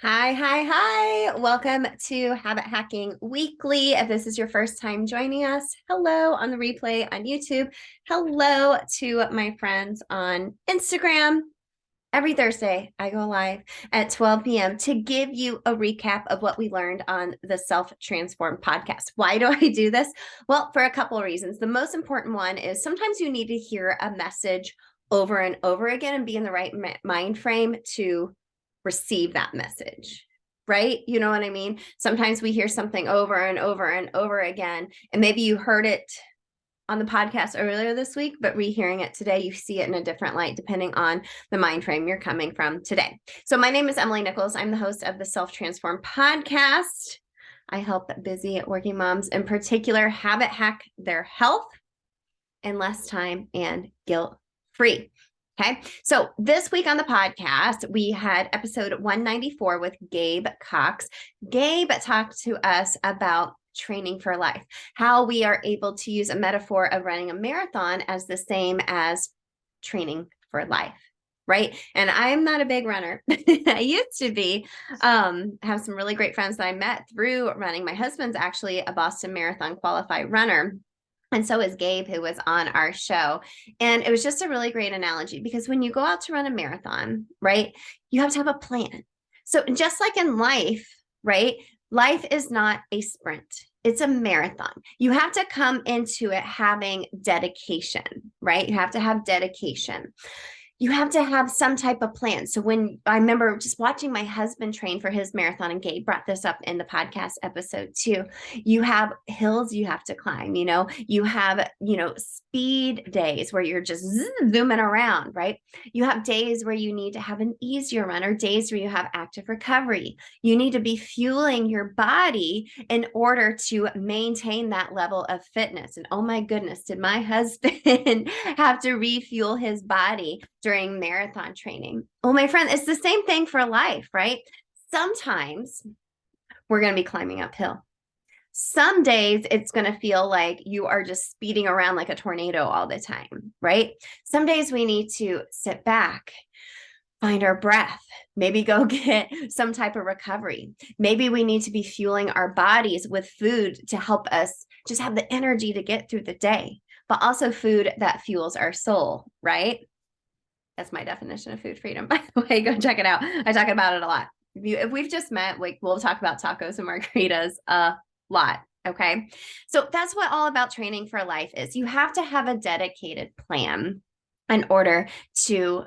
Hi, hi, hi. Welcome to Habit Hacking Weekly. If this is your first time joining us, hello on the replay on YouTube. Hello to my friends on Instagram. Every Thursday, I go live at 12 p.m. to give you a recap of what we learned on the Self Transform podcast. Why do I do this? Well, for a couple of reasons. The most important one is sometimes you need to hear a message over and over again and be in the right mind frame to receive that message, right? You know what I mean? Sometimes we hear something over and over and over again, and maybe you heard it on the podcast earlier this week, but rehearing it today, you see it in a different light depending on the mind frame you're coming from today. So my name is Emily Nichols. I'm the host of the Self Transform podcast. I help busy working moms in particular habit hack their health in less time and guilt free. Okay. So this week on the podcast, we had episode 194 with Gabe Cox. Gabe talked to us about training for life, how we are able to use a metaphor of running a marathon as the same as training for life. Right. And I'm not a big runner. I used to be. Have some really great friends that I met through running. My husband's actually a Boston Marathon qualified runner. And so is Gabe, who was on our show. And it was just a really great analogy because when you go out to run a marathon, right, you have to have a plan. So just like in life, right, life is not a sprint. It's a marathon. You have to come into it having dedication, right? You have to have dedication. You have to have some type of plan. So when I remember just watching my husband train for his marathon, and Gabe brought this up in the podcast episode too, you have hills you have to climb, you have, speed days where you're just zooming around, right? You have days where you need to have an easier run or days where you have active recovery. You need to be fueling your body in order to maintain that level of fitness. And oh my goodness, did my husband have to refuel his body during marathon training? Well, my friend, it's the same thing for life, right? Sometimes we're going to be climbing uphill. Some days it's going to feel like you are just speeding around like a tornado all the time, right? Some days we need to sit back, find our breath, maybe go get some type of recovery. Maybe we need to be fueling our bodies with food to help us just have the energy to get through the day, but also food that fuels our soul, right? That's my definition of food freedom, by the way. Go check it out. I talk about it a lot. If we've just met, like, we'll talk about tacos and margaritas a lot. Okay. So that's what all about training for life is. You have to have a dedicated plan in order to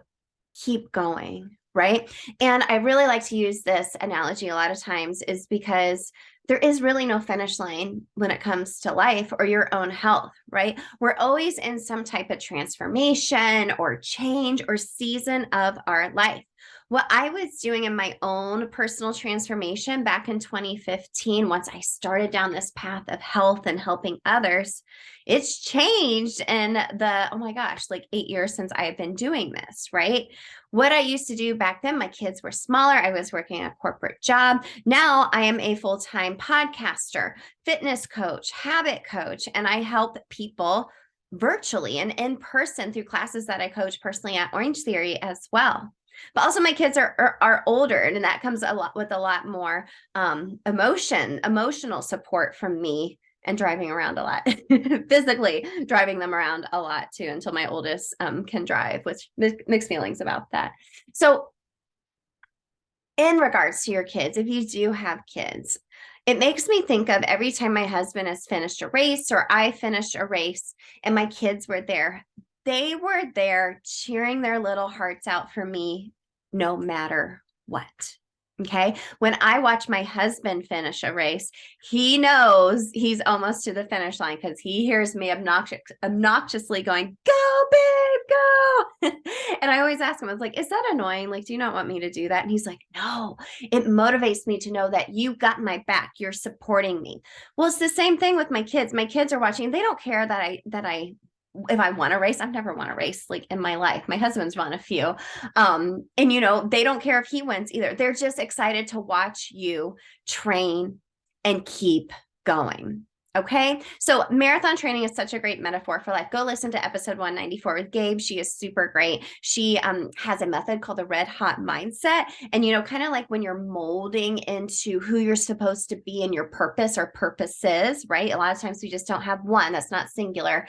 keep going, right? And I really like to use this analogy a lot of times is because there is really no finish line when it comes to life or your own health, right? We're always in some type of transformation or change or season of our life. What I was doing in my own personal transformation back in 2015, once I started down this path of health and helping others, it's changed in oh my gosh, like 8 years since I've been doing this, right? What I used to do back then, my kids were smaller. I was working a corporate job. Now I am a full-time podcaster, fitness coach, habit coach, and I help people virtually and in person through classes that I coach personally at Orange Theory as well. But also my kids are older, and that comes a lot with a lot more emotional support from me and driving around a lot, physically driving them around a lot too, until my oldest can drive, which mixed feelings about that. So in regards to your kids, if you do have kids, it makes me think of every time my husband has finished a race or I finished a race and my kids were there, they were there cheering their little hearts out for me no matter what. Okay. When I watch my husband finish a race, he knows he's almost to the finish line because he hears me obnoxiously going, "Go, babe, go." And I always ask him, I was like, "Is that annoying? Like, do you not want me to do that?" And he's like, "No, it motivates me to know that you got my back. You're supporting me." Well, it's the same thing with my kids. My kids are watching. They don't care that if I want to race. I've never won a race like in my life. My husband's won a few. And they don't care if he wins either. They're just excited to watch you train and keep going. Okay. So marathon training is such a great metaphor for life. Go listen to episode 194 with Gabe. She is super great. She has a method called the red hot mindset. And, kind of like when you're molding into who you're supposed to be and your purpose or purposes, right? A lot of times we just don't have one that's not singular.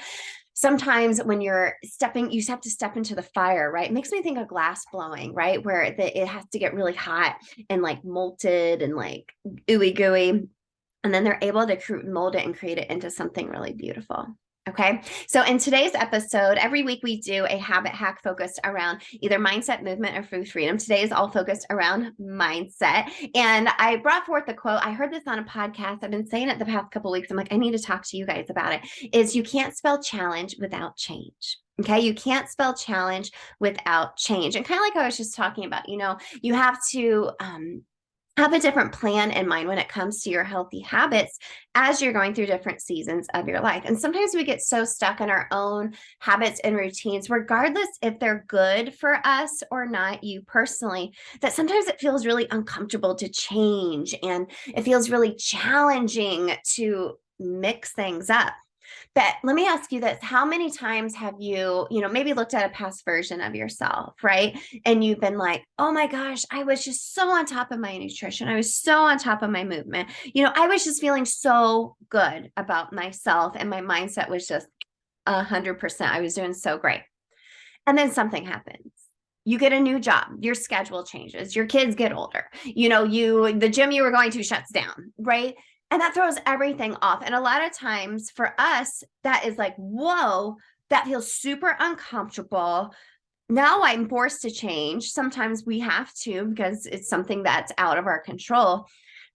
Sometimes when you have to step into the fire, right? It makes me think of glass blowing, right? Where it has to get really hot and like molted and like ooey gooey. And then they're able to mold it and create it into something really beautiful. Okay. So in today's episode, every week we do a habit hack focused around either mindset, movement, or food freedom. Today is all focused around mindset. And I brought forth the quote. I heard this on a podcast. I've been saying it the past couple of weeks. I'm like, I need to talk to you guys about it. Is you can't spell challenge without change. Okay. You can't spell challenge without change. And kind of like I was just talking about, you have to, have a different plan in mind when it comes to your healthy habits as you're going through different seasons of your life. And sometimes we get so stuck in our own habits and routines, regardless if they're good for us or not, you personally, that sometimes it feels really uncomfortable to change and it feels really challenging to mix things up. But let me ask you this. How many times have you, maybe looked at a past version of yourself, right? And you've been like, oh my gosh, I was just so on top of my nutrition. I was so on top of my movement. I was just feeling so good about myself and my mindset was just 100%. I was doing so great. And then something happens. You get a new job, your schedule changes, your kids get older, the gym you were going to shuts down, right? And that throws everything off. And a lot of times for us, that is like, whoa, that feels super uncomfortable. Now I'm forced to change. Sometimes we have to because it's something that's out of our control,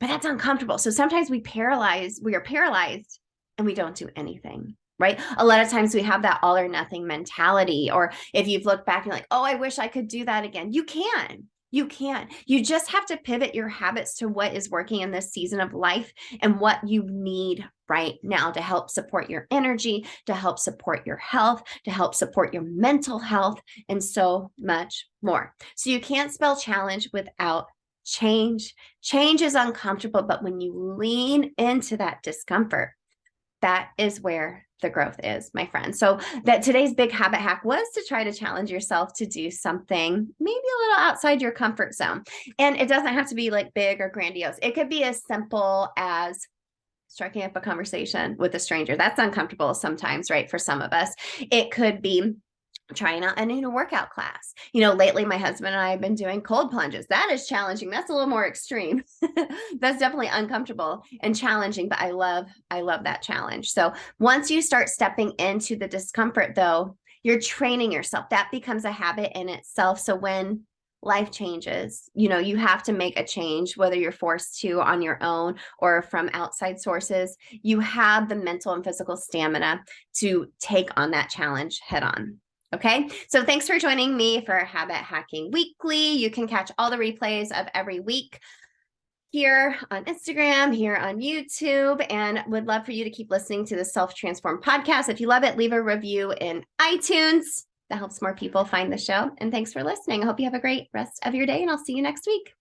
but that's uncomfortable. So sometimes we are paralyzed and we don't do anything. Right. A lot of times we have that all or nothing mentality. Or if you've looked back and like, oh, I wish I could do that again. You can. You can. You just have to pivot your habits to what is working in this season of life and what you need right now to help support your energy, to help support your health, to help support your mental health, and so much more. So you can't spell challenge without change. Change is uncomfortable, but when you lean into that discomfort, that is where the growth is, my friend. So that today's big habit hack was to try to challenge yourself to do something maybe a little outside your comfort zone. And it doesn't have to be like big or grandiose. It could be as simple as striking up a conversation with a stranger. That's uncomfortable sometimes, right? For some of us, it could be trying out a new workout class. Lately my husband and I have been doing cold plunges. That is challenging. That's a little more extreme. That's definitely uncomfortable and challenging, but I love that challenge. So once you start stepping into the discomfort though, you're training yourself. That becomes a habit in itself. So when life changes, you have to make a change, whether you're forced to on your own or from outside sources, you have the mental and physical stamina to take on that challenge head on. Okay, so thanks for joining me for Habit Hacking Weekly. You can catch all the replays of every week here on Instagram, here on YouTube, and would love for you to keep listening to the Self Transform podcast. If you love it, leave a review in iTunes. That helps more people find the show. And thanks for listening. I hope you have a great rest of your day, and I'll see you next week.